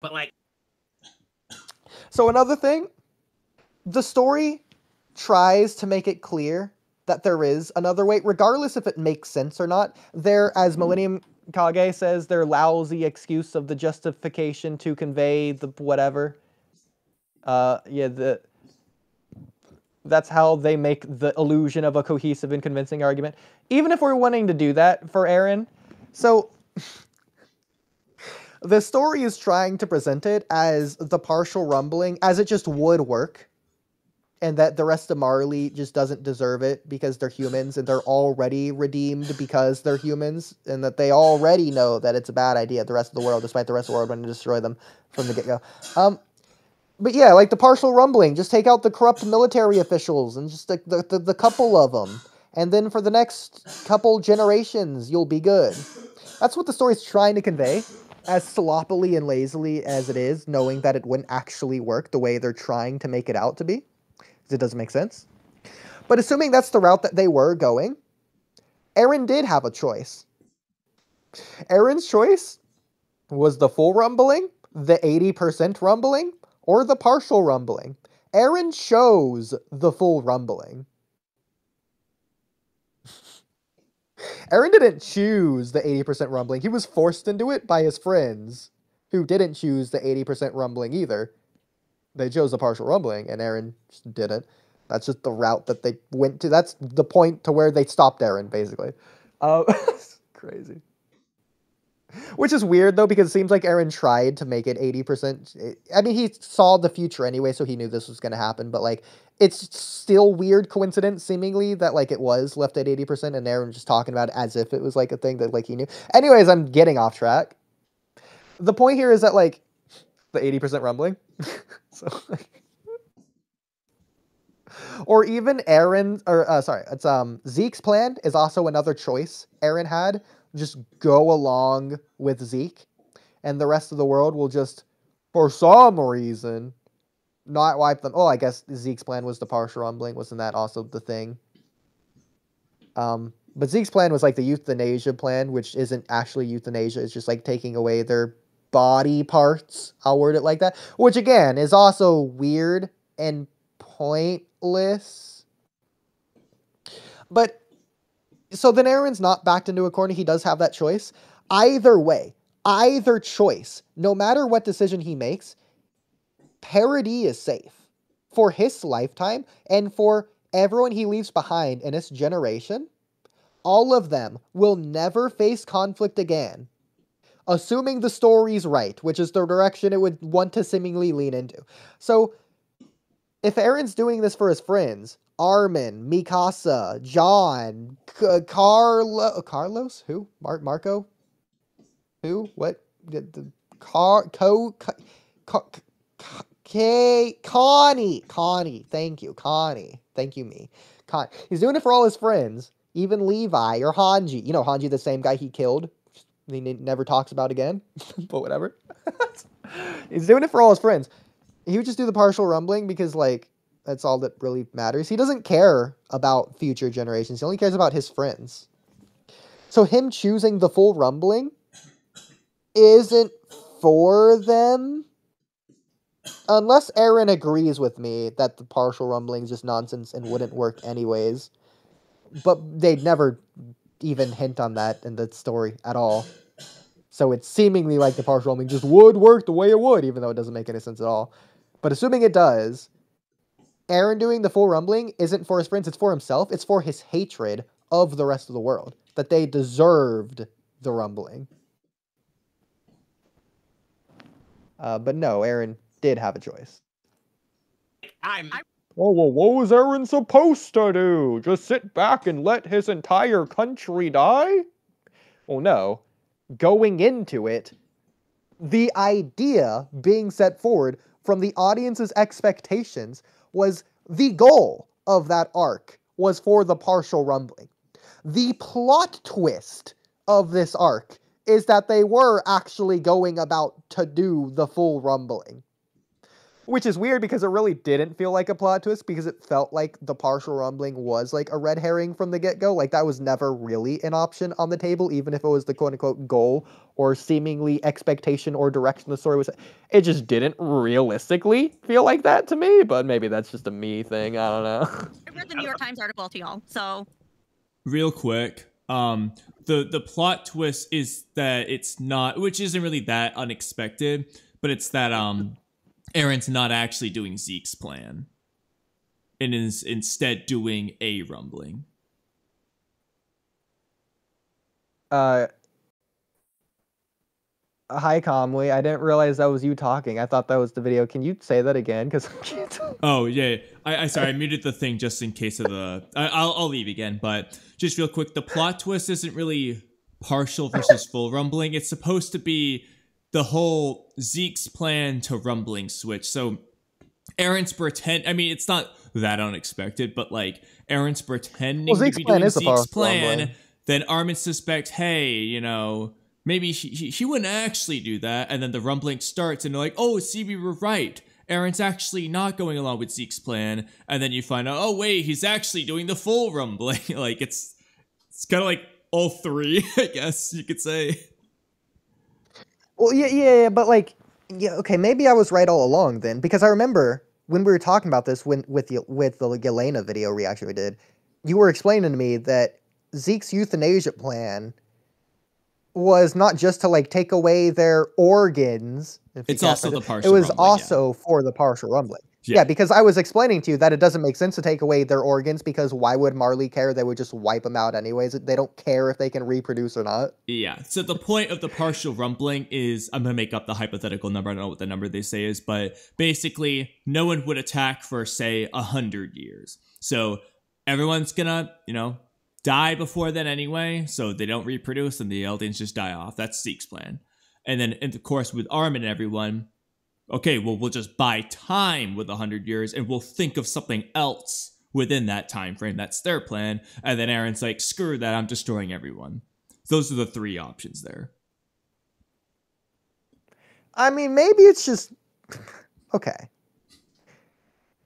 But like, so another thing, the story tries to make it clear that there is another way, regardless if it makes sense or not. There, as Millennium Kage says, their lousy excuse of the justification to convey the whatever. That's how they make the illusion of a cohesive and convincing argument. Even if we're wanting to do that for Eren, so the story is trying to present it as the partial rumbling, as it just would work, and that the rest of Marley just doesn't deserve it because they're humans and they're already redeemed because they're humans, and that they already know that it's a bad idea, the rest of the world, despite the rest of the world wanting to destroy them from the get-go. But yeah, like the partial rumbling, just take out the corrupt military officials and just the couple of them. And then for the next couple generations, you'll be good. That's what the story's trying to convey, as sloppily and lazily as it is, knowing that it wouldn't actually work the way they're trying to make it out to be. Because it doesn't make sense. But assuming that's the route that they were going, Eren did have a choice. Eren's choice was the full rumbling, the 80% rumbling, or the partial rumbling. Eren chose the full rumbling. Eren didn't choose the 80% rumbling. He was forced into it by his friends, who didn't choose the 80% rumbling either. They chose the partial rumbling, and Eren just didn't. That's just the route that they went to. That's the point to where they stopped Eren, basically. Crazy. Which is weird, though, because it seems like Eren tried to make it 80%. I mean, he saw the future anyway, so he knew this was going to happen. But, like, it's still weird coincidence, seemingly, that, like, it was left at 80%, and Eren just talking about it as if it was, like, a thing that, like, he knew. Anyways, I'm getting off track. The point here is that, like, the 80% rumbling. So, like... Or even Eren, or, sorry, it's, Zeke's plan is also another choice Eren had. Just go along with Zeke, and the rest of the world will just, for some reason, not wipe them. Oh, I guess Zeke's plan was the partial rumbling. Wasn't that also the thing? But Zeke's plan was like the euthanasia plan, which isn't actually euthanasia. It's just like taking away their body parts. I'll word it like that. Which, again, is also weird and pointless. But so then Eren's not backed into a corner. He does have that choice. Either way, either choice, no matter what decision he makes, Paradis is safe for his lifetime and for everyone he leaves behind in his generation. All of them will never face conflict again, assuming the story's right, which is the direction it would want to seemingly lean into. So, if Eren's doing this for his friends, Armin, Mikasa, John, Carlos? Who? Marco? Who? What? Connie. Thank you, Connie. Thank you, me. He's doing it for all his friends, even Levi or Hanji. You know, Hanji, the same guy he killed. He never talks about again, but whatever. He's doing it for all his friends. He would just do the partial rumbling because, like, that's all that really matters. He doesn't care about future generations. He only cares about his friends. So him choosing the full rumbling isn't for them. Unless Eren agrees with me that the partial rumbling is just nonsense and wouldn't work anyways. But they'd never even hint on that in the story at all. So it's seemingly like the partial rumbling just would work the way it would, even though it doesn't make any sense at all. But assuming it does, Eren doing the full rumbling isn't for his friends, it's for himself. It's for his hatred of the rest of the world. That they deserved the rumbling. But no, Eren did have a choice. Oh, well, what was Eren supposed to do? Just sit back and let his entire country die? Well, no. Going into it, the idea being set forward from the audience's expectations was the goal of that arc was for the partial rumbling. The plot twist of this arc is that they were actually going about to do the full rumbling. Which is weird because it really didn't feel like a plot twist because it felt like the partial rumbling was like a red herring from the get-go. Like that was never really an option on the table, even if it was the quote-unquote goal or seemingly expectation or direction the story was. It just didn't realistically feel like that to me, but maybe that's just a me thing. I don't know. I read the New York Times article to y'all, so. Real quick, the plot twist is that it's not, which isn't really that unexpected, but it's that Eren's not actually doing Zeke's plan and is instead doing a rumbling. Hi, Kamui. I didn't realize that was you talking. I thought that was the video. Can you say that again? Because oh yeah, I sorry, I muted the thing just in case of the. I'll leave again, but just real quick, the plot twist isn't really partial versus full rumbling. It's supposed to be the whole Zeke's plan to rumbling switch. So Eren's I mean, it's not that unexpected, but like Eren's pretending to be doing Zeke's plan. Then Armin suspects, hey, you know, maybe she wouldn't actually do that. And then the rumbling starts and they're like, oh, see, we were right. Eren's actually not going along with Zeke's plan. And then you find out, oh, wait, he's actually doing the full rumbling. Like, it's kind of like all three, I guess you could say. Well, yeah, but like, yeah, okay, maybe I was right all along then, because I remember when we were talking about this with the Yelena video reaction we did, you were explaining to me that Zeke's euthanasia plan was not just to like take away their organs. It's also the partial. It was rumbling, also for the partial rumbling. Yeah, because I was explaining to you that it doesn't make sense to take away their organs because why would Marley care? They would just wipe them out anyways. They don't care if they can reproduce or not. Yeah, so the point of the partial rumbling is, I'm going to make up the hypothetical number, I don't know what the number they say is, but basically no one would attack for, say, 100 years. So everyone's going to, you know, die before then anyway, so they don't reproduce and the Eldians just die off. That's Zeke's plan. And then, of course, with Armin and everyone, okay, well, we'll just buy time with 100 years and we'll think of something else within that time frame. That's their plan. And then Eren's like, screw that, I'm destroying everyone. Those are the three options there. I mean, maybe it's just... Okay.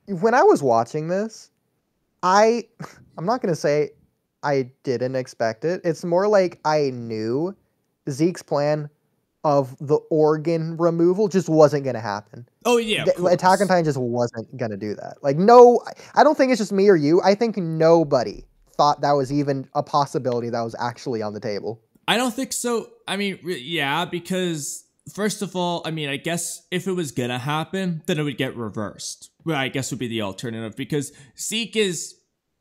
When I was watching this, I'm not going to say I didn't expect it. It's more like I knew Zeke's plan of the organ removal just wasn't going to happen. Oh, yeah, Attack on Titan just wasn't going to do that. Like, no, I don't think it's just me or you. I think nobody thought that was even a possibility that was actually on the table. I don't think so. I mean, yeah, because first of all, I mean, I guess if it was going to happen, then it would get reversed. Well, I guess would be the alternative because Zeke is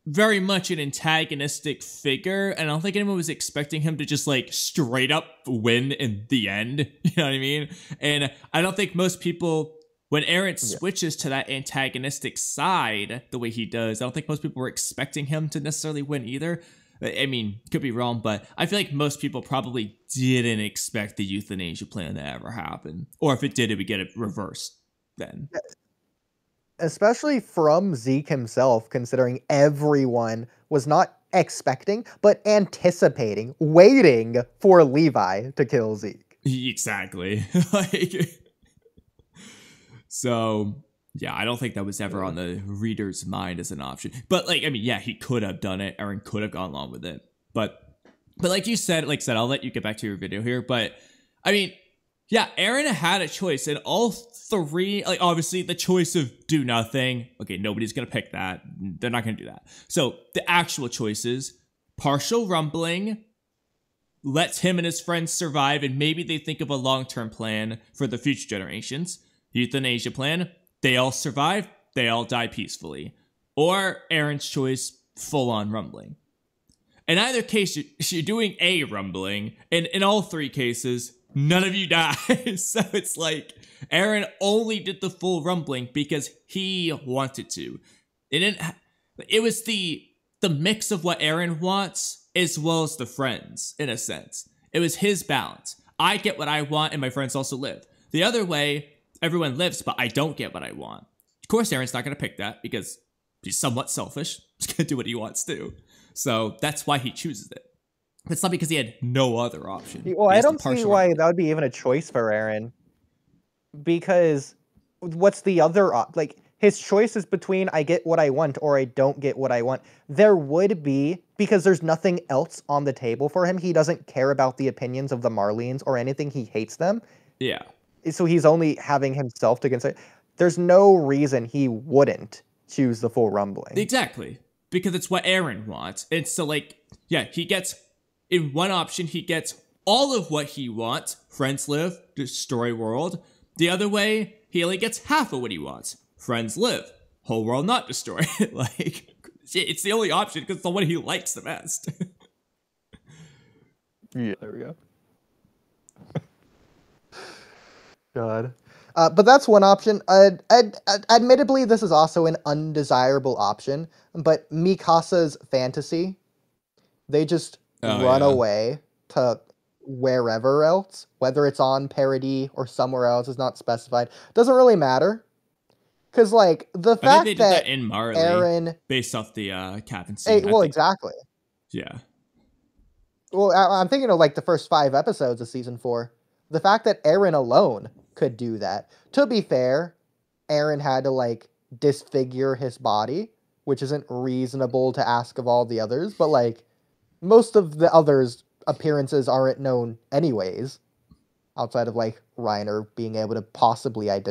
very much an antagonistic figure, and I don't think anyone was expecting him to just like straight up win in the end. You know what I mean? And I don't think most people, when Eren switches to that antagonistic side the way he does, I don't think most people were expecting him to necessarily win either. I mean, could be wrong, but I feel like most people probably didn't expect the euthanasia plan to ever happen. Or if it did, it would get it reversed then. Especially from Zeke himself, considering everyone was not expecting, but anticipating, waiting for Levi to kill Zeke. Exactly. So, yeah, I don't think that was ever on the reader's mind as an option. But, like, I mean, yeah, he could have done it. Eren could have gone along with it. But like you said, I'll let you get back to your video here. But, I mean, yeah, Eren had a choice, and all three, like, obviously, the choice of do nothing. Okay, nobody's going to pick that. They're not going to do that. So, the actual choices, partial rumbling, lets him and his friends survive, and maybe they think of a long-term plan for the future generations. Euthanasia plan, they all survive, they all die peacefully. Or Eren's choice, full-on rumbling. In either case, you're doing a rumbling, and in all three cases, none of you die. So it's like, Eren only did the full rumbling because he wanted to. It was the mix of what Eren wants as well as the friends, in a sense. It was his balance. I get what I want and my friends also live. The other way, everyone lives, but I don't get what I want. Of course, Eren's not going to pick that because he's somewhat selfish. He's going to do what he wants to. So that's why he chooses it. It's not because he had no other option. Well, I don't see why that would be even a choice for Eren. Because what's the other like his choice is between I get what I want or I don't get what I want. There would be, because there's nothing else on the table for him. He doesn't care about the opinions of the Marlenes or anything. He hates them. Yeah. So he's only having himself to consider. There's no reason he wouldn't choose the full rumbling. Exactly. Because it's what Eren wants. And so, like, yeah, he gets, in one option, he gets all of what he wants. Friends live, destroy world. The other way, he only gets half of what he wants. Friends live, whole world not destroy. Like, it's the only option because it's the one he likes the best. Yeah, there we go. God. But that's one option. Admittedly, this is also an undesirable option, but Mikasa's fantasy, they just run away to wherever else, whether it's on Parody or somewhere else is not specified. Doesn't really matter. Because, like, the fact I think they did that in Marley, Eren... based off the cabin scene. Well, exactly. Yeah. Well, I'm thinking of, like, the first 5 episodes of Season 4. The fact that Eren alone could do that. To be fair, Eren had to, like, disfigure his body, which isn't reasonable to ask of all the others, but, like, most of the others' appearances aren't known anyways, outside of, like, Reiner being able to possibly identify